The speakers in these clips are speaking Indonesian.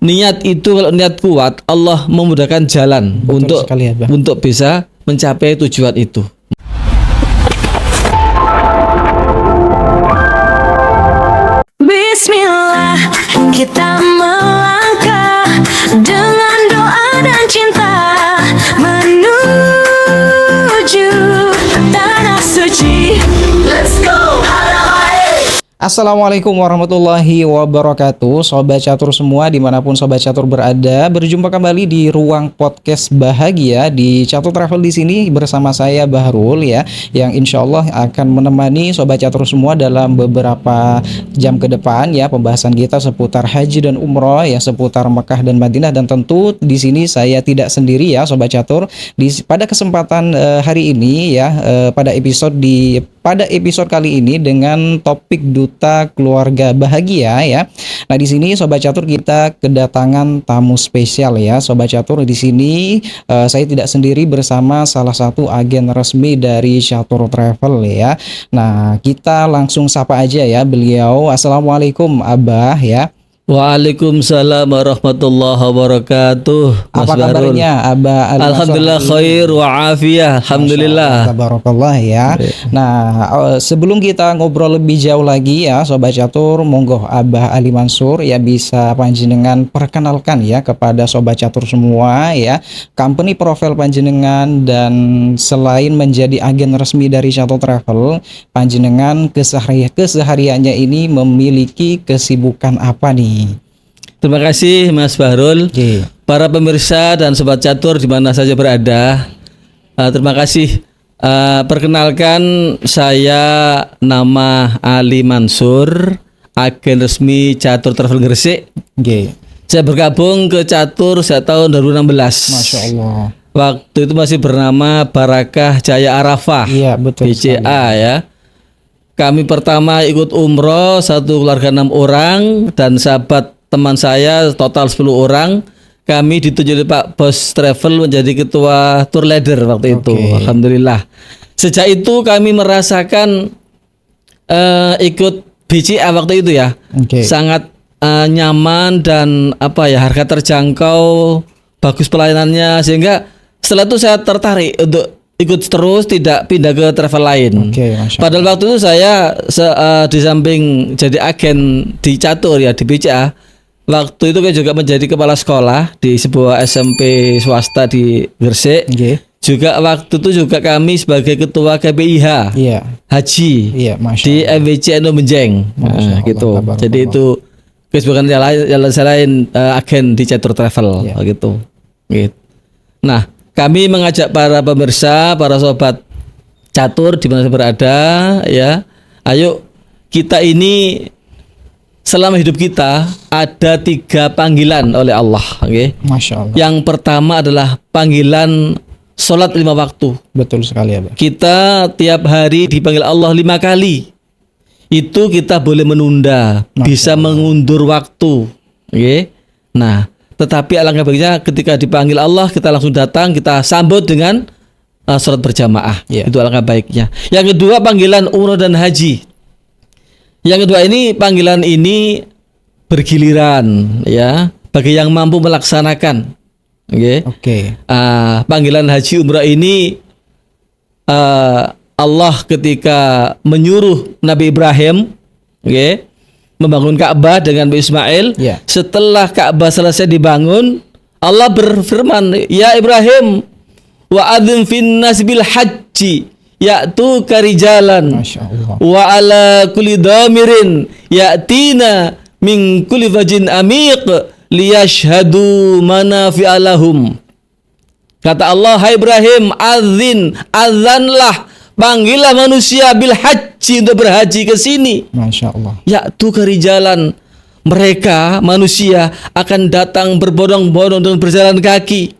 niat itu kalau niat kuat, Allah memudahkan jalan untuk bisa mencapai tujuan itu. Bismillah, kita melangkah dengan doa dan cinta menuju tanah suci. Let's go. Assalamualaikum warahmatullahi wabarakatuh. Sobat Catur semua dimanapun Sobat Catur berada, berjumpa kembali di ruang podcast bahagia di Catur Travel di sini bersama saya Bahrul ya, yang insya Allah akan menemani Sobat Catur semua dalam beberapa jam ke depan ya, pembahasan kita seputar haji dan umroh ya, seputar Mekah dan Madinah. Dan tentu di sini saya tidak sendiri ya Sobat Catur. Pada kesempatan hari ini ya, pada episode kali ini dengan topik Duta Keluarga Bahagia ya. Nah, di sini Sobat Catur kita kedatangan tamu spesial ya. Sobat Catur di sini saya tidak sendiri, bersama salah satu agen resmi dari Catur Travel ya. Nah, kita langsung sapa aja ya beliau. Assalamualaikum Abah ya. Waalaikumsalam warahmatullahi wabarakatuh. Mas Apa kabarnya Abah? Alhamdulillah khair wa afiyah. Alhamdulillah. Tabarakallah ya. Nah, sebelum kita ngobrol lebih jauh lagi ya Sobat Catur, monggo Abah Ali Mansur ya bisa panjenengan perkenalkan ya kepada Sobat Catur semua ya, company profil panjenengan, dan selain menjadi agen resmi dari Catur Travel, panjenengan kesehariannya ini memiliki kesibukan apa nih? Terima kasih Mas Bahrul. Para pemirsa dan Sobat Catur di mana saja berada, terima kasih. Perkenalkan, saya nama Ali Mansur, agen resmi Catur Travel Gresik. Saya bergabung ke Catur sejak tahun 2016. Masya Allah. Waktu itu masih bernama Barakah Jaya Arafah. Iya, betul BCA sekali. ya. Kami pertama ikut umroh satu keluarga 6 orang, dan sahabat teman saya total 10 orang. Kami ditunjuk oleh Pak Bos Travel menjadi ketua tour leader waktu itu. Alhamdulillah. Sejak itu kami merasakan ikut BCA waktu itu ya. Sangat nyaman dan harga terjangkau, bagus pelayanannya, sehingga setelah itu saya tertarik untuk ikut terus, tidak pindah ke travel lain. Padahal waktu itu saya di samping jadi agen di Catur ya, di BCA, waktu itu saya juga menjadi kepala sekolah di sebuah SMP swasta di Gresik. Juga waktu itu juga kami sebagai ketua KPIH Haji di MWC Endo Menjeng. Gitu. Jadi itu kesibukan selain agen di Catur Travel gitu. Nah, kami mengajak para pemirsa, para sobat Catur di mana berada ya, ayo kita ini selama hidup kita ada 3 panggilan oleh Allah. Masya Allah. Yang pertama adalah panggilan sholat 5 waktu. Betul sekali ya, Pak. Kita tiap hari dipanggil Allah 5 kali. Itu kita boleh menunda, bisa mengundur waktu. Nah, tetapi alangkah baiknya ketika dipanggil Allah kita langsung datang, kita sambut dengan sholat berjamaah. Itu alangkah baiknya. Yang kedua panggilan umroh dan haji. Yang kedua ini, panggilan ini bergiliran ya, bagi yang mampu melaksanakan. Panggilan haji umrah ini Allah ketika menyuruh Nabi Ibrahim membangun Ka'bah dengan Nabi Ismail. Setelah Ka'bah selesai dibangun, Allah berfirman, "Ya Ibrahim, wa adzim fin nas bil haji ya'tuka rijalan wa ala kulli dhamirin ya'tina min kulli fajin amiq liyashhadu manafi'a lahum." Kata Allah, "Hai Ibrahim, azanlah, panggillah manusia bil haji, untuk berhaji ke sini." Masya Allah. Ya'tuka rijalan, mereka manusia akan datang berbondong-bondong dan berjalan kaki.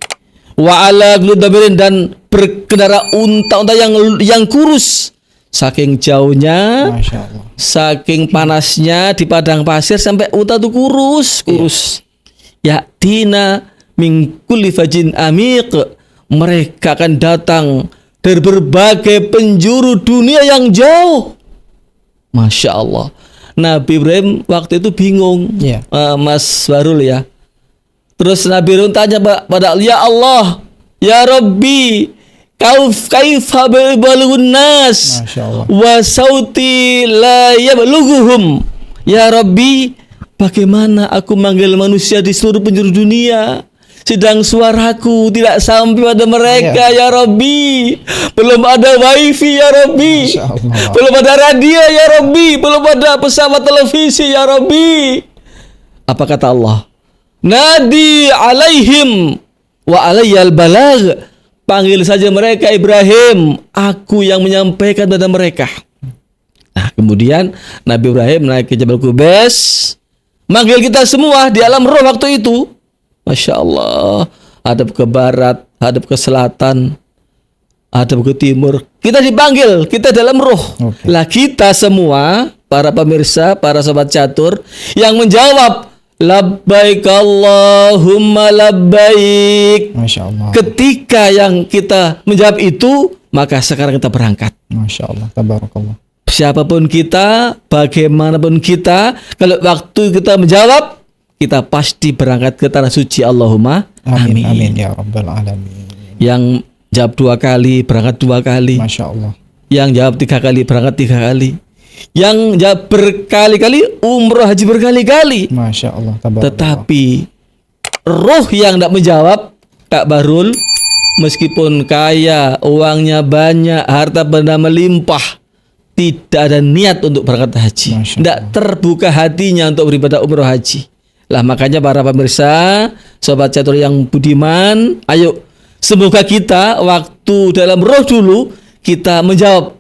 Wa ala kulli dhamirin, dan berkendara unta-unta yang kurus. Saking jauhnya, saking panasnya di padang pasir, sampai unta itu kurus. Ya tina min kulli fajin amiq, mereka akan datang dari berbagai penjuru dunia yang jauh. Masya Allah. Nabi Ibrahim waktu itu bingung, Mas Bahrul ya. Terus Nabi Harun tanya pada Allah, ya Allah, ya Rabbi, kaifa balun nas Masya Allah. wa sauti la yablughuhum. Ya Rabbi, bagaimana aku manggil manusia di seluruh penjuru dunia sedang suaraku tidak sampai pada mereka, ya Rabbi. Belum ada wifi, ya Rabbi. Masya Allah. Belum ada radio, ya Rabbi. Belum ada pesawat televisi, ya Rabbi. Apa kata Allah? Nadi alaihim wa alayyal balag. Panggil saja mereka Ibrahim, aku yang menyampaikan kepada mereka. Nah, kemudian Nabi Ibrahim naik ke Jabal Qubais, manggil kita semua di alam roh waktu itu. Masya Allah, hadap ke barat, hadap ke selatan, hadap ke timur. Kita dipanggil, kita dalam roh. Oke. Lah kita semua, para pemirsa, para sobat catur, yang menjawab labbaik Allahumma labbaik. Masya Allah. Ketika yang kita menjawab itu, maka sekarang kita berangkat. Masya Allah. Tabarakallah. Siapapun kita, bagaimanapun kita, kalau waktu kita menjawab, kita pasti berangkat ke tanah suci. Allahumma Amin. amin. Amin ya rabbal alamin. Yang jawab 2 kali, berangkat 2 kali. Masya Allah. Yang jawab 3 kali, berangkat 3 kali. Yang jawab berkali-kali, umroh haji berkali-kali. Masya Allah. Tabarakallah. Tetapi roh yang tidak menjawab, Kak Bahrul, meskipun kaya, uangnya banyak, harta benda melimpah, tidak ada niat untuk berangkat haji. Masya Tidak terbuka hatinya untuk beribadah umroh haji. Lah makanya para pemirsa, sobat catur yang budiman, ayo semoga kita waktu dalam roh dulu kita menjawab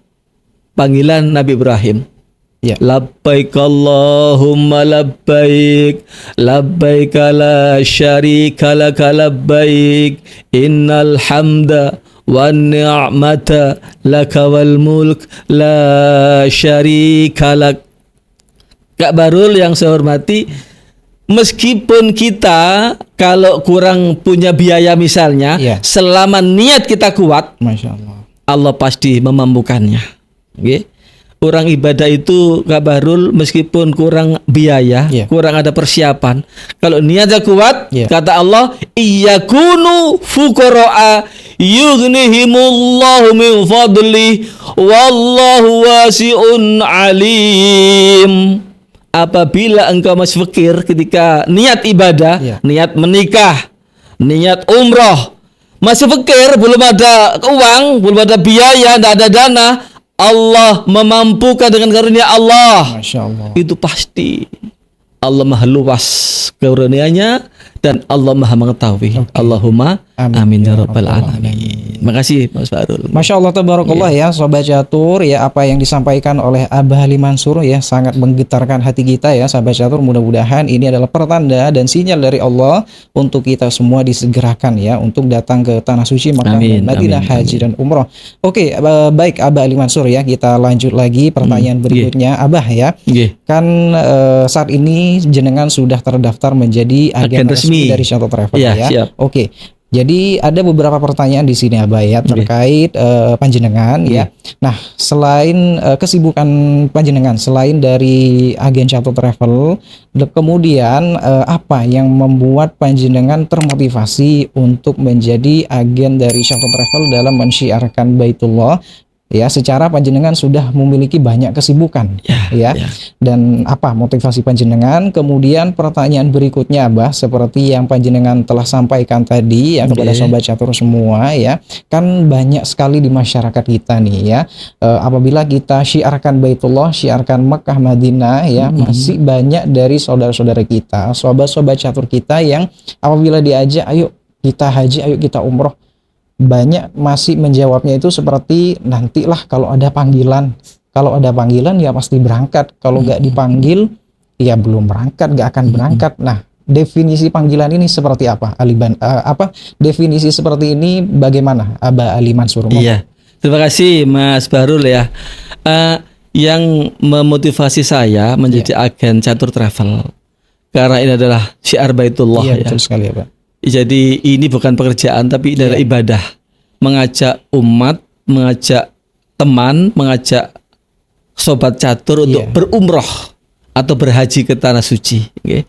panggilan Nabi Ibrahim. Ya. Labbaik Allahumma labbaik, labbaik la syarika laka labbaik, innal hamda wan ni'mata laka wal mulk la syarika lak. Kak Bahrul yang saya hormati, meskipun kita kalau kurang punya biaya misalnya, Ya. selama niat kita kuat, Masya Allah. Allah pasti memampukannya. Oke. Orang ibadah itu Kak Bahrul meskipun kurang biaya, Ya. kurang ada persiapan, kalau niatnya kuat, Ya. kata Allah, iyakunu fuqara'a yughnihimullahu min fadli wallahu wasi'un alim. Apabila engkau masih fakir ketika niat ibadah, Ya. niat menikah, niat umroh, masih fakir, belum ada uang, belum ada biaya, tidak ada dana, Allah memampukan dengan karunia Allah. Masya Allah. Itu pasti Allah maha luas karunia-Nya dan Allah maha mengetahui. Allahumma amin ya rabbal alamin. Makasih Mas Bahrul. Masya Allah tabarakallah ya sobat catur ya, apa yang disampaikan oleh Abah Ali Mansur ya sangat menggetarkan hati kita ya sahabat catur. Mudah-mudahan ini adalah pertanda dan sinyal dari Allah untuk kita semua disegerakan ya untuk datang ke tanah suci Makkah Amin, dan Madinah, amin, haji dan umroh. Oke, baik Abah Ali Mansur ya, kita lanjut lagi pertanyaan berikutnya. Abah ya, Nggih. kan saat ini jenengan sudah terdaftar menjadi agen Agen resmi. resmi dari Syato Travel Iya, ya. siap. Oke. Jadi ada beberapa pertanyaan di sini Abah ya terkait panjenengan ya. Nah, selain kesibukan panjenengan selain dari agen Syato Travel, kemudian apa yang membuat panjenengan termotivasi untuk menjadi agen dari Syato Travel dalam mensyiarkan Baitullah? Ya, secara panjenengan sudah memiliki banyak kesibukan ya. Dan apa motivasi panjenengan? Kemudian pertanyaan berikutnya Abah, seperti yang panjenengan telah sampaikan tadi ya kepada sobat catur semua ya, kan banyak sekali di masyarakat kita nih ya, apabila kita syiarkan Baitullah, syiarkan Mekah Madinah ya, masih banyak dari saudara-saudara kita, sobat-sobat catur kita yang apabila diajak ayo kita haji, ayo kita umroh, banyak masih menjawabnya itu seperti nantilah kalau ada panggilan. Kalau ada panggilan ya pasti berangkat. Kalau nggak dipanggil ya belum berangkat, nggak akan berangkat. Nah, definisi panggilan ini seperti apa? Definisi seperti ini bagaimana Abah Ali Mansur? Iya. Terima kasih Mas Bahrul ya. Yang memotivasi saya menjadi agen catur travel karena ini adalah syiar Baitullah Iya, ya. betul sekali ya Pak. Jadi ini bukan pekerjaan tapi ini adalah ibadah. Mengajak umat, mengajak teman, mengajak sobat catur untuk berumroh atau berhaji ke tanah suci. Okay.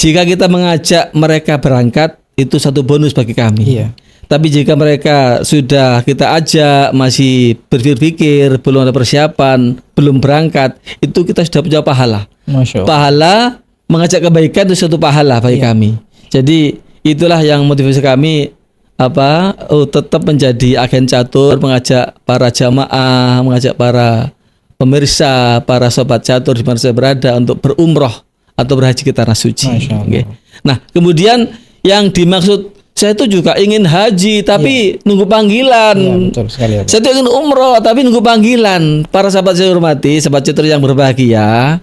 Jika kita mengajak mereka berangkat, itu satu bonus bagi kami. Iya. Tapi jika mereka sudah kita ajak masih berpikir, belum ada persiapan, belum berangkat, itu kita sudah punya pahala. Masya Allah. Pahala mengajak kebaikan itu satu pahala bagi kami. Jadi itulah yang motivasi kami tetap menjadi agen catur, mengajak para jamaah, mengajak para pemirsa, para sobat catur di mana saya berada untuk berumroh atau berhaji ke tanah suci. Masya Allah. Oke. Nah, kemudian yang dimaksud saya itu juga ingin haji tapi nunggu panggilan. Iya, betul sekali ya, Pak. Saya itu ingin umroh tapi nunggu panggilan. Para sahabat saya hormati, sahabat catur yang berbahagia,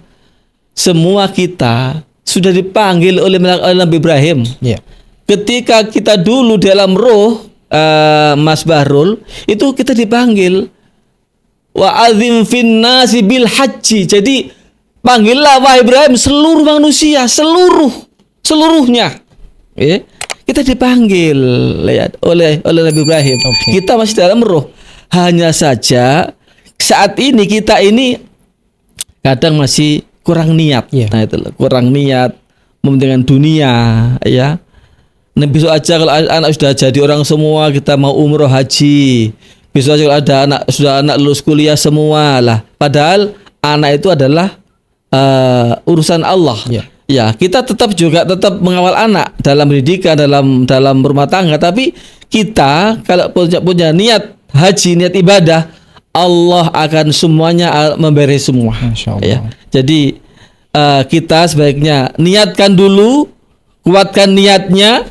semua kita sudah dipanggil oleh Nabi Ibrahim. Iya. Ketika kita dulu dalam roh, Mas Bahrul, itu kita dipanggil wa adzim fin nasi bil haji. Jadi panggillah wahai Ibrahim seluruh manusia, seluruhnya. Kita dipanggil lihat oleh Nabi Ibrahim. Oke. Kita masih dalam roh. Hanya saja saat ini kita ini kadang masih kurang niat. Iya. Nah itu loh, kurang niat mementingkan dunia ya. Nah, besok aja kalau anak sudah jadi orang semua kita mau umroh haji. Besok aja kalau ada anak lulus kuliah semua lah. Padahal anak itu adalah urusan Allah. Iya. Ya, kita tetap mengawal anak dalam pendidikan, dalam rumah tangga. Tapi kita kalau punya niat haji, niat ibadah, Allah akan semuanya memberi semua. Masya Allah. Ya. Jadi kita sebaiknya niatkan dulu, kuatkan niatnya,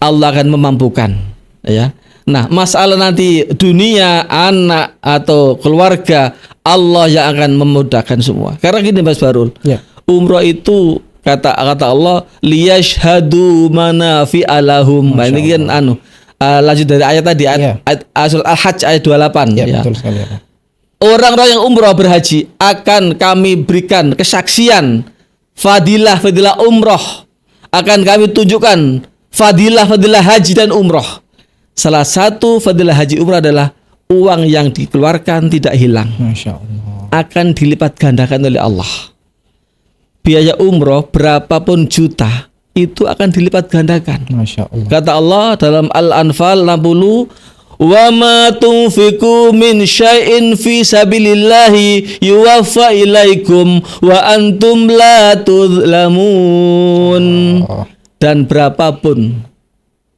Allah akan memampukan. Ya. Nah, masalah nanti dunia, anak atau keluarga, Allah yang akan memudahkan semua. Karena gini Mas Barul. Ya. Umroh itu kata Allah liyashhadu manafi'a lahum. Nah, ini kan lanjut dari ayat tadi ayat Surah Al-Hajj ayat 28 Ya, ya. betul sekali ya, Pak. Orang-orang yang umroh berhaji akan kami berikan kesaksian fadilah umroh. Akan kami tunjukkan fadilah haji dan umroh. Salah satu fadilah haji umroh adalah uang yang dikeluarkan tidak hilang. Masya Allah. Akan dilipat gandakan oleh Allah. Biaya umroh berapapun juta itu akan dilipat gandakan. Masya Allah. Kata Allah dalam Al-Anfal 60, wa ma tunfiqu min syai'in fi sabilillahi yuwaffa ilaikum wa antum la tuzlamun. Dan berapapun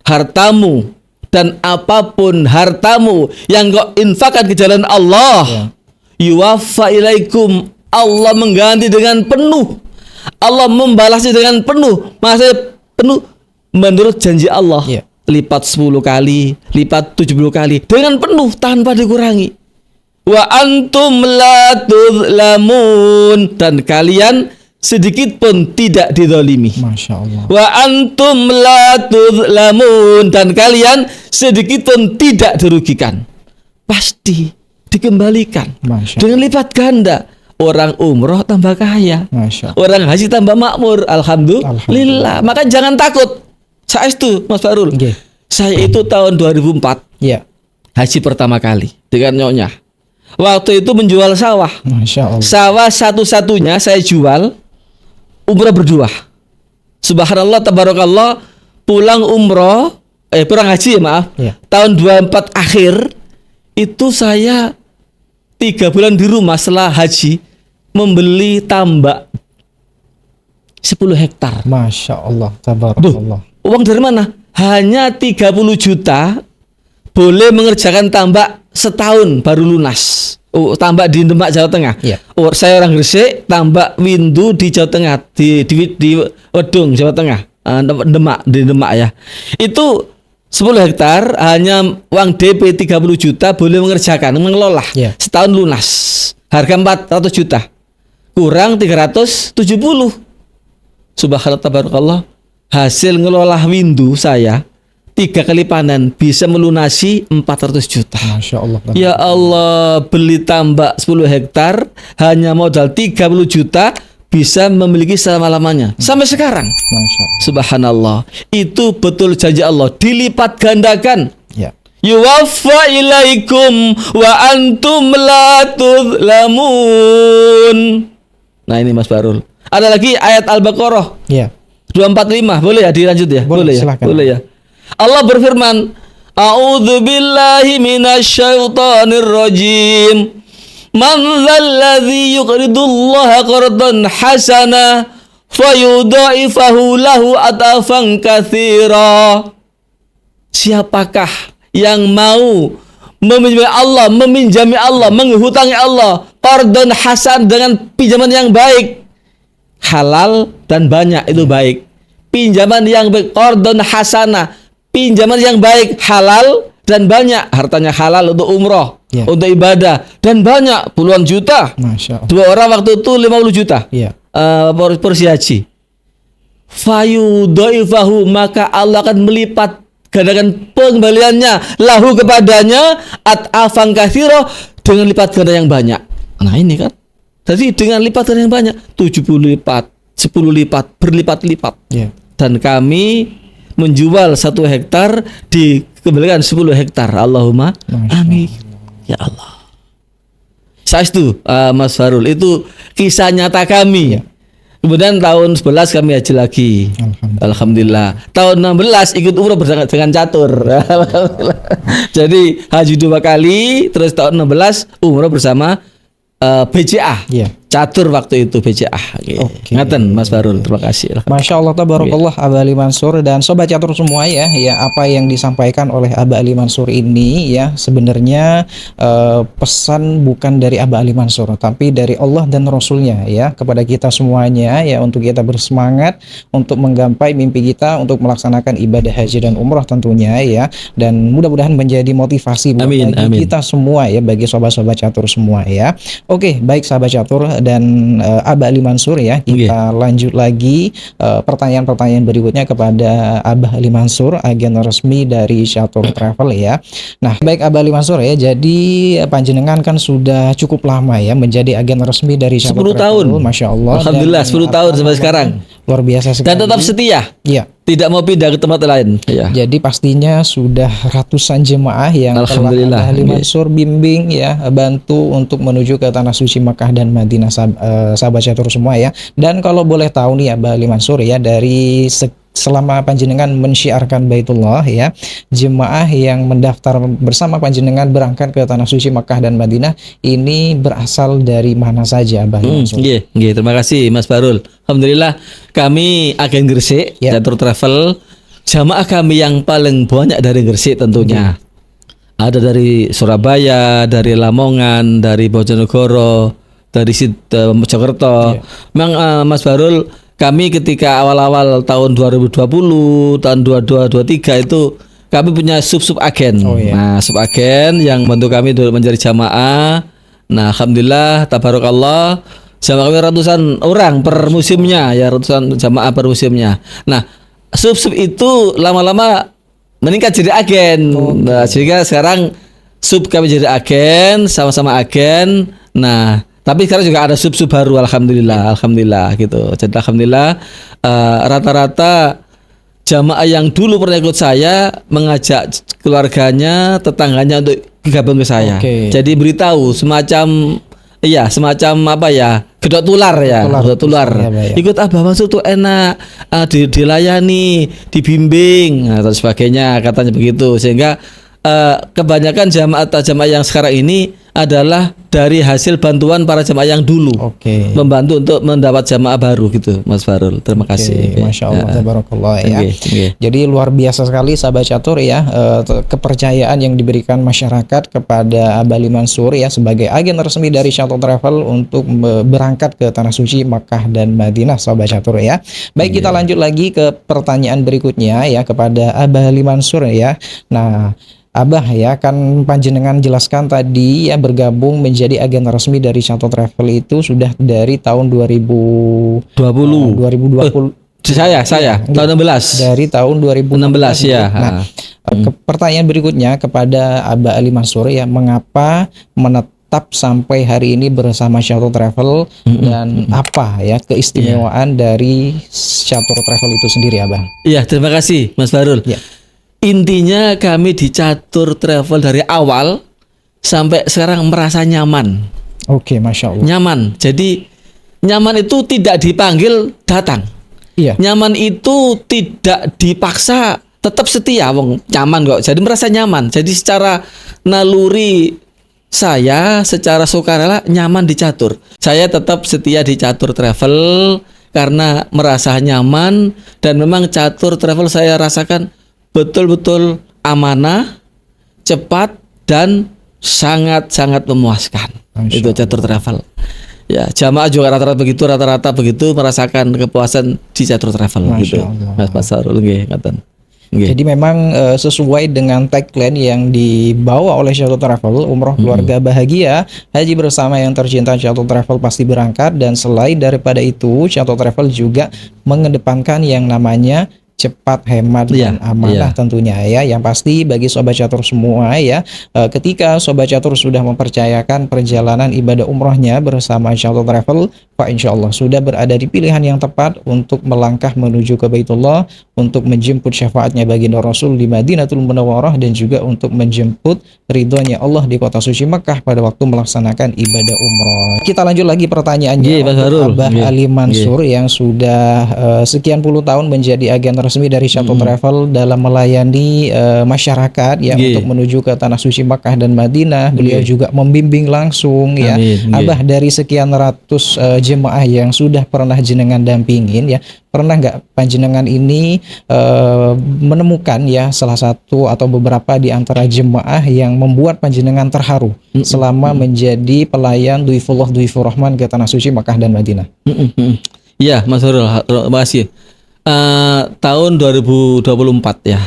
hartamu dan apapun hartamu yang kau infakkan ke jalan Allah, yuwaffa ilaikum, Allah mengganti dengan penuh. Allah membalasnya dengan penuh. Maksudnya penuh menurut janji Allah. Iya. Lipat 10 kali, lipat 70 kali dengan penuh tanpa dikurangi. Wa antum la tuzlamun, dan kalian sedikit pun tidak dizalimi. Masya Allah. Wa antum la tuzlamun, dan kalian sedikit pun tidak dirugikan. Pasti dikembalikan Masya dengan lipat ganda. Orang umroh tambah kaya, Masya Allah. orang haji tambah makmur. Alhamdulillah. Maka jangan takut. Saya itu Mas Barul. Oke. Saya itu tahun 2004 Ya. haji pertama kali dengan nyonya. Waktu itu menjual sawah. Masya Allah. Sawah satu-satunya saya jual, umroh berdua. Subhanallah, tabarakallah, pulang haji ya maaf. Ya. Tahun 24 akhir itu saya 3 bulan di rumah setelah haji membeli tambak 10 hektar. Masya Allah. Tabarakallah. Uang dari mana? Hanya 30 juta boleh mengerjakan tambak setahun baru lunas. Tambak di Demak, Jawa Tengah. Iya. Saya orang Gresik, tambak windu di Jawa Tengah, di Wedung, Jawa Tengah. Di Demak ya. Itu 10 hektar hanya uang DP 30 juta boleh mengerjakan, mengelola. Iya. Setahun lunas. Harga 400 juta. Kurang 370. Subhanallah, tabarakallah. Hasil ngelola windu saya 3 kali panen bisa melunasi 400 juta. Masya Allah. Ya Allah, beli tambak 10 hektar hanya modal 30 juta bisa memiliki selama-lamanya sampai sekarang. Masya Allah. Subhanallah. Itu betul janji Allah, dilipat gandakan. Ya. Yuwaffa ilaikum wa antum la tuzlamun. Nah ini Mas Barul. Ada lagi ayat Al-Baqarah Ya. 245 boleh ya dilanjut ya? Boleh, ya? silakan. Boleh ya. Allah berfirman, A'udzu billahi minasyaitonir rajim. Man dzalladzi yuqridullaha qardan hasana fayudha'ifahu lahu atafan katsira. Siapakah yang mau meminjami Allah, menghutangi Allah, qardan hasan dengan pinjaman yang baik, halal dan banyak itu baik. Pinjaman yang baik, qardan hasana, pinjaman yang baik, halal dan banyak, hartanya halal untuk umroh, Ya. untuk ibadah dan banyak puluhan juta. Masya Allah. 2 orang waktu itu 50 juta. Iya. Porsi haji. Fayudhaifahu, maka Allah akan melipat gandakan pengembaliannya lahu kepadanya at'afan katsira, dengan lipat ganda yang banyak. Nah ini kan. Jadi dengan lipat ganda yang banyak, 70 lipat, 10 lipat, berlipat-lipat. Iya. Dan kami menjual 1 hektar dikembalikan 10 hektar. Allahumma Masya amin. Ya Allah. Saestu Mas Farul, itu kisah nyata kami. Ya. Kemudian tahun 11 kami haji lagi. Alhamdulillah. Tahun 16 ikut umroh bersama dengan catur. Alhamdulillah. Jadi haji 2 kali, terus tahun 16 umroh bersama BCA. Iya. Catur waktu itu BCA. Oke. Ngaten Mas Farul, terima kasih. Masya Allah, tabarakallah Aba Ali Mansur dan Sobat Catur semua ya, apa yang disampaikan oleh Aba Ali Mansur ini ya sebenarnya pesan bukan dari Aba Ali Mansur tapi dari Allah dan Rasulnya ya kepada kita semuanya ya, untuk kita bersemangat untuk menggapai mimpi kita untuk melaksanakan ibadah haji dan umroh tentunya ya, dan mudah-mudahan menjadi motivasi buat Amin, bagi amin. kita semua ya, bagi sobat-sobat catur semua ya. Oke, baik sahabat catur dan Aba Ali Mansur ya, kita lanjut lagi pertanyaan-pertanyaan berikutnya kepada Abah Ali Mansur, agen resmi dari Catur Travel ya. Nah, baik Abah Ali Mansur ya, jadi panjenengan kan sudah cukup lama ya menjadi agen resmi dari Catur 10 Travel. tahun. Masya Allah. Alhamdulillah, Dan 10 tahun sampai sekarang. Luar biasa sekali. Dan tetap setia. Iya. Tidak mau pindah ke tempat lain. Ya. Jadi pastinya sudah ratusan jemaah yang telah Alhamdulillah. Abah Ali Iya. Mansur bimbing ya, bantu untuk menuju ke tanah suci Makkah dan Madinah, sahabat catur semua ya. Dan kalau boleh tahu nih Abah Ali Mansur ya, dari selama panjenengan mensyiarkan Baitullah ya, jemaah yang mendaftar bersama panjenengan berangkat ke tanah suci Makkah dan Madinah ini berasal dari mana saja Abah Ali Mansur? Nggih, nggih, terima kasih Mas Barul. Alhamdulillah kami agen Gresik, Ya. Catur Travel, jamaah kami yang paling banyak dari Gresik tentunya. Ada dari Surabaya, dari Lamongan, dari Bojonegoro, dari Mojokerto. Memang Mas Barul, kami ketika awal-awal tahun 2020, tahun 22-23 itu kami punya sub-sub agen. Oh, iya. Nah, sub agen yang bantu kami untuk menjadi jamaah. Nah, alhamdulillah, tabarakallah, jamaah kami ratusan orang per musimnya ya, ratusan jamaah per musimnya. Nah, sub-sub itu lama-lama meningkat jadi agen. Nah, sehingga sekarang sub kami jadi agen, sama-sama agen. Nah, tapi sekarang juga ada sub-sub baru, alhamdulillah gitu. Jadi alhamdulillah rata-rata jamaah yang dulu pernah ikut saya mengajak keluarganya, tetangganya untuk gabung ke saya. Oke. Jadi beritahu semacam apa ya, gedok tular ya, gedok tular. Ya, Pak, ya. Ikut Abah Mansur tuh enak, dilayani, dibimbing, atau sebagainya, katanya begitu. Sehingga kebanyakan jamaah yang sekarang ini adalah dari hasil bantuan para jamaah yang dulu, Oke. membantu untuk mendapat jamaah baru gitu, Mas Farul. Terima kasih. Oke, Masya Allah, tabarakallah ya. Oke. Jadi luar biasa sekali sahabat catur ya, kepercayaan yang diberikan masyarakat kepada Abah Ali Mansur ya sebagai agen resmi dari Catur Travel untuk berangkat ke tanah suci Makkah dan Madinah, sahabat catur ya. Baik, kita lanjut lagi ke pertanyaan berikutnya ya kepada Abah Ali Mansur ya. Nah, Abah ya, kan panjenengan jelaskan tadi ya, bergabung menjadi agen resmi dari Catur Travel itu sudah dari tahun 2020. Saya tahun 16. dari tahun 2016 ya. Nah, pertanyaan berikutnya kepada Abah Ali Mansur ya, mengapa menetap sampai hari ini bersama Catur Travel dan apa ya keistimewaan dari Catur Travel itu sendiri, Abah? Iya, terima kasih Mas Barul. Ya. Intinya kami di Catur Travel dari awal sampai sekarang merasa nyaman. Oke, Masya Allah. Nyaman. Jadi nyaman itu tidak dipanggil datang. Iya. Nyaman itu tidak dipaksa, tetap setia, wong nyaman kok. Jadi merasa nyaman. Jadi secara naluri saya, secara sukarela nyaman di Catur. Saya tetap setia di Catur Travel karena merasa nyaman, dan memang Catur Travel saya rasakan betul-betul amanah, cepat, dan sangat-sangat memuaskan. Masya Itu Catur Travel. Ya, jamaah juga rata-rata begitu merasakan kepuasan di Catur Travel Masya gitu. Allah. Mas Sarul nggih ngaten. Nggih. Jadi memang sesuai dengan tagline yang dibawa oleh Catur Travel, umroh keluarga bahagia, haji bersama yang tercinta. Catur Travel pasti berangkat, dan selain daripada itu Catur Travel juga mengedepankan yang namanya cepat, hemat, Iya, dan amanah iya. tentunya ya. Yang pasti bagi Sobat Catur semua ya, ketika Sobat Catur sudah mempercayakan perjalanan ibadah umrohnya bersama Catur Travel, Pak, insya Allah sudah berada di pilihan yang tepat untuk melangkah menuju ke Baitullah, untuk menjemput syafaatnya baginda Rasul di Madinatul Munawwarah, dan juga untuk menjemput ridhonya Allah di kota suci Mekah pada waktu melaksanakan ibadah umroh. Kita lanjut lagi pertanyaannya Nggih, Mas untuk Harul. Abah Nggih, Ali Mansur yang sudah sekian puluh tahun menjadi agen resmi dari Catur Travel dalam melayani masyarakat ya, Nggih. untuk menuju ke tanah suci Makkah dan Madinah. Beliau Nggih. juga membimbing langsung ya. Amin, nggih. Abah, dari sekian ratus jemaah yang sudah pernah jenengan dampingin ya, pernah nggak panjenengan ini menemukan ya salah satu atau beberapa di antara jemaah yang membuat panjenengan terharu selama menjadi pelayan Duifullah Duifur Rahman ke tanah suci Makkah dan Madinah? Iya, Mas Harul, terima kasih. Tahun 2024 ya,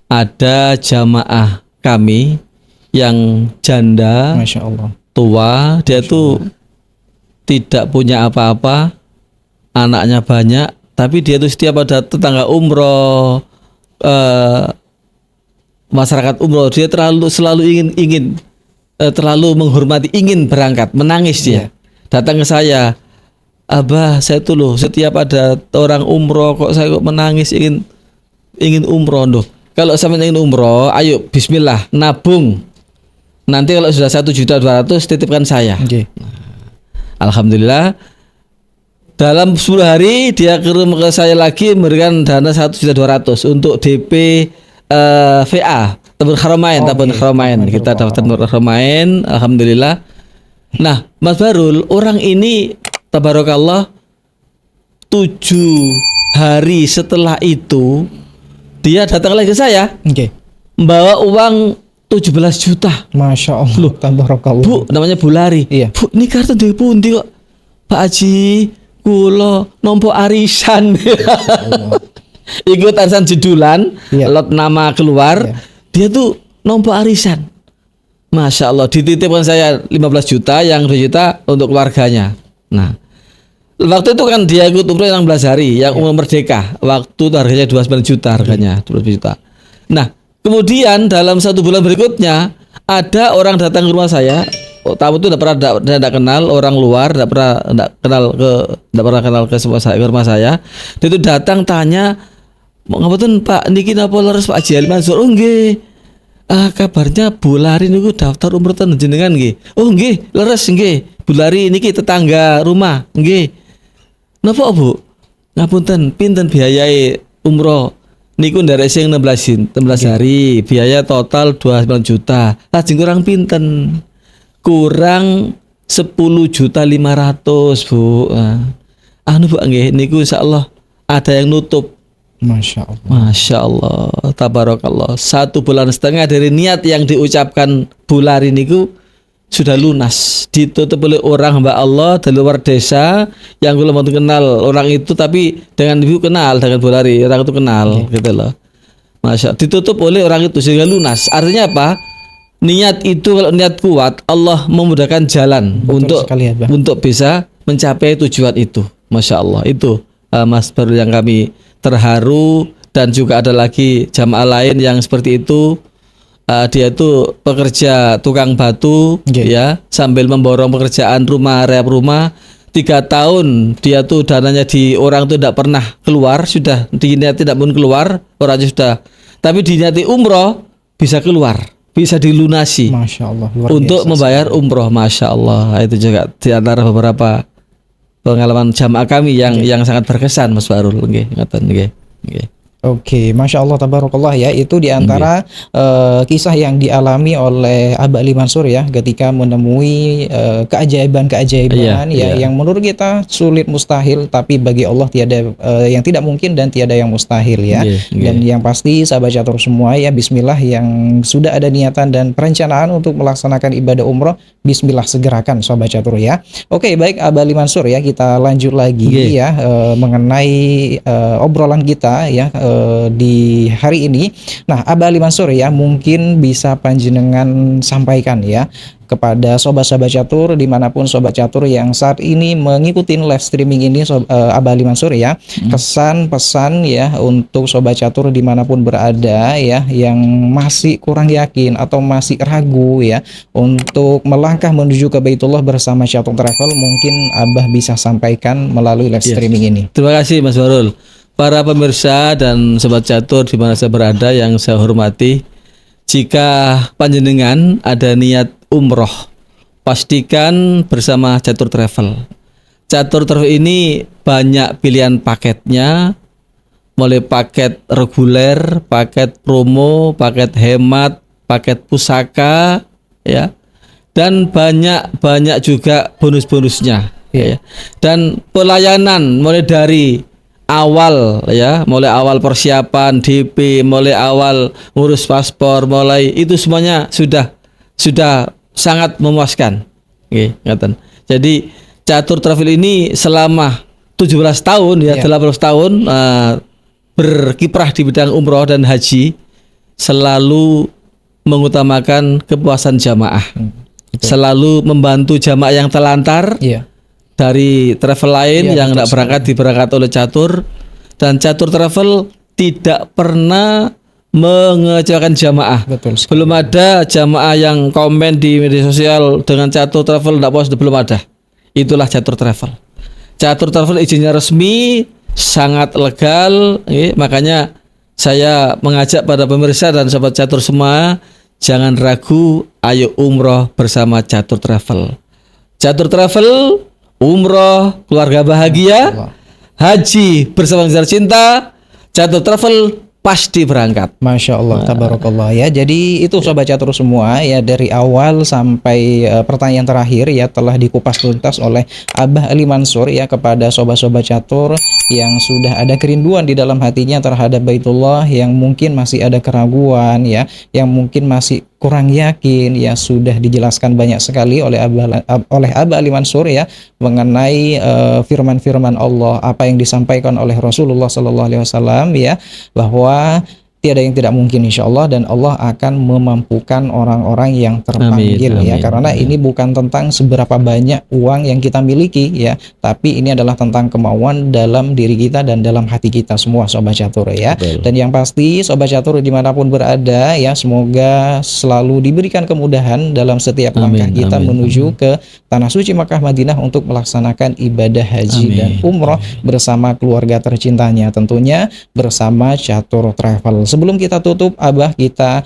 ada jamaah kami yang janda, Masya Allah. tua, dia tuh tidak punya apa-apa, anaknya banyak, tapi dia tuh setiap ada tetangga umroh, masyarakat umroh, dia selalu ingin terlalu menghormati, ingin berangkat, menangis dia, datang ke saya. Abah, saya tuh loh setiap ada orang umroh kok saya kok menangis, ingin umroh loh. Kalau sampai ingin umroh, ayo bismillah, nabung. Nanti kalau sudah 1.200.000 titipkan saya. Oke. Alhamdulillah. Dalam 10 hari dia kirim ke saya lagi memberikan dana 1.200.000 untuk DP VA Tabur Haramain, Tabur Haramain. Kita dapat Tabur Haramain, alhamdulillah. Nah, Mas Barul, orang ini tabarakallah 7 hari setelah itu dia datang lagi ke saya Oke. membawa uang 17 juta. Masya Allah. Tabarakallah. Bu, namanya Bu Lari. Iya. Bu, ini kartu dari pundi kok? Pak Haji, kula nompo arisan. Ikut arisan jedulan, Iya. lot nama keluar, Iya. dia tuh nompo arisan. Masya Allah, dititipkan saya 15 juta, yang 2 juta untuk keluarganya. Nah, waktu itu kan dia ikut umroh 16 hari, yang umroh merdeka. Waktu itu harganya 29 juta harganya, 29 juta. Nah, kemudian dalam 1 bulan berikutnya ada orang datang ke rumah saya. Tamu itu tidak kenal, orang luar, tidak pernah kenal ke rumah saya. Dia itu datang tanya, ngapunten Pak, niki napa leres Pak Haji Ali Mansur? Oh nggih. Kabarnya Bu Lari niku daftar umroh ten jenengan nggih. Oh nggih, leres nggih. Bu Lari niki tetangga rumah, nggih. Napa Bu? Ngapunten, pinten biayai umroh? Niku nderek sing 16 hari, biaya total 29 juta. Lajeng kurang pinten? Kurang 10.500.000 Bu. Anu Bu nggih, niku insyaallah ada yang nutup. Masya Allah. Masya Allah, tabarakallah. 1,5 bulan dari niat yang diucapkan Bu Lari niku sudah lunas, ditutup oleh orang hamba Allah dari luar desa yang belum kenal orang itu, tapi dengan ibu kenal, dengan Bu Lari orang itu kenal, gitu loh. Masya Allah, ditutup oleh orang itu sehingga lunas. Artinya apa? Niat itu kalau niat kuat, Allah memudahkan jalan Betul sekali, Abah. untuk bisa mencapai tujuan itu. Masya Allah, itu Mas Baru yang kami terharu. Dan juga ada lagi jamaah lain yang seperti itu. Dia itu pekerja tukang batu, ya, sambil memborong pekerjaan rumah, rehab rumah. 3 tahun dia tuh dananya di orang tuh tidak pernah keluar, sudah diniati tidak pun keluar, orangnya sudah. Tapi diniati umroh bisa keluar, bisa dilunasi. Masya Allah. Luar Untuk biasa membayar umroh. Masya Allah, itu juga di antara beberapa pengalaman jamaah kami yang sangat berkesan Mas Farul nggih ngoten nggih. Nggih. Oke, Masya Allah, tabarakallah ya. Itu diantara kisah yang dialami oleh Abah Ali Mansur ya, ketika menemui keajaiban-keajaiban yang menurut kita sulit mustahil, tapi bagi Allah tiada yang tidak mungkin dan tiada yang mustahil ya. Dan yang pasti sahabat catur semua ya, Bismillah, yang sudah ada niatan dan perencanaan untuk melaksanakan ibadah umroh, Bismillah segerakan sahabat catur ya. Oke, baik Abah Ali Mansur ya, kita lanjut lagi ya mengenai obrolan kita ya di hari ini. Nah, Abah Ali Mansur ya, mungkin bisa panjenengan sampaikan ya kepada sobat-sobat catur dimanapun sobat catur yang saat ini mengikuti live streaming ini, Abah Ali Mansur ya, kesan pesan ya untuk sobat catur dimanapun berada ya, yang masih kurang yakin atau masih ragu ya untuk melangkah menuju ke Baitullah bersama Catur Travel, mungkin Abah bisa sampaikan melalui live streaming ini. Terima kasih Mas Farul. Para pemirsa dan sobat catur di mana saya berada yang saya hormati, jika panjenengan ada niat umroh, pastikan bersama Catur Travel. Catur Travel ini banyak pilihan paketnya, mulai paket reguler, paket promo, paket hemat, paket pusaka ya, dan banyak juga bonus-bonusnya ya. Dan pelayanan mulai dari awal ya, mulai awal persiapan DP, mulai awal ngurus paspor, mulai itu semuanya sudah sangat memuaskan. Ngaten. Jadi Catur Travel ini selama 17 tahun ya, 18 tahun berkiprah di bidang umroh dan haji, selalu mengutamakan kepuasan jamaah. Selalu membantu jamaah yang telantar. Dari travel lain yang tidak berangkat oleh Catur, dan Catur Travel tidak pernah mengecewakan jamaah. Belum ada jamaah yang komen di media sosial dengan Catur Travel tidak puas, belum ada. Itulah Catur Travel. Catur Travel izinnya resmi, sangat legal, makanya saya mengajak pada pemirsa dan sobat Catur semua, jangan ragu, ayo umroh bersama Catur Travel. Catur Travel, umroh keluarga bahagia, haji bersama cinta, Catur Travel pasti berangkat. Masya Allah, tabarakallah ya. Jadi itu sobat catur semua ya, dari awal sampai pertanyaan terakhir ya telah dikupas tuntas oleh Abah Ali Mansur ya kepada sobat-sobat catur yang sudah ada kerinduan di dalam hatinya terhadap Baitullah, yang mungkin masih ada keraguan ya, yang mungkin masih kurang yakin ya, sudah dijelaskan banyak sekali oleh Abah Ali Mansur ya mengenai firman-firman Allah, apa yang disampaikan oleh Rasulullah SAW ya, bahwa tiada yang tidak mungkin insyaallah, dan Allah akan memampukan orang-orang yang terpanggil ya, karena ini bukan tentang seberapa banyak uang yang kita miliki ya, tapi ini adalah tentang kemauan dalam diri kita dan dalam hati kita semua sobat catur ya. Dan yang pasti sobat catur dimanapun berada ya, semoga selalu diberikan kemudahan dalam setiap langkah kita menuju ke Tanah Suci Makkah Madinah untuk melaksanakan ibadah haji dan umroh bersama keluarga tercintanya, tentunya bersama Catur Travel. Sebelum kita tutup, Abah, kita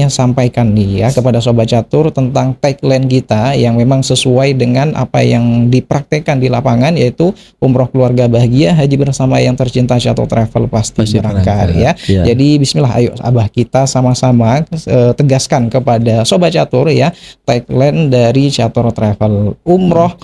sampaikan nih ya kepada sobat catur tentang tagline kita yang memang sesuai dengan apa yang dipraktekkan di lapangan, yaitu umroh keluarga bahagia, haji bersama yang tercinta, Catur Travel pasti berangkat ya. Jadi bismillah, ayo Abah, kita sama-sama tegaskan kepada sobat catur ya tagline dari Catur Travel: umroh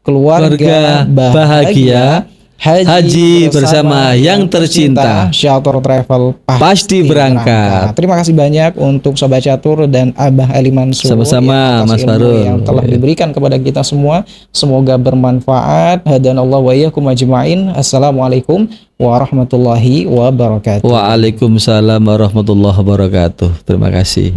keluarga bahagia, haji bersama yang tercinta, Catur Travel pasti berangkat. Terima kasih banyak untuk sobat catur dan Abah Ali Mansur. Sama-sama Mas Farul yang telah diberikan kepada kita semua. Semoga bermanfaat. Hadanallahu wa iyyakum ajmain. Assalamualaikum warahmatullahi wabarakatuh. Waalaikumsalam warahmatullahi wabarakatuh. Terima kasih.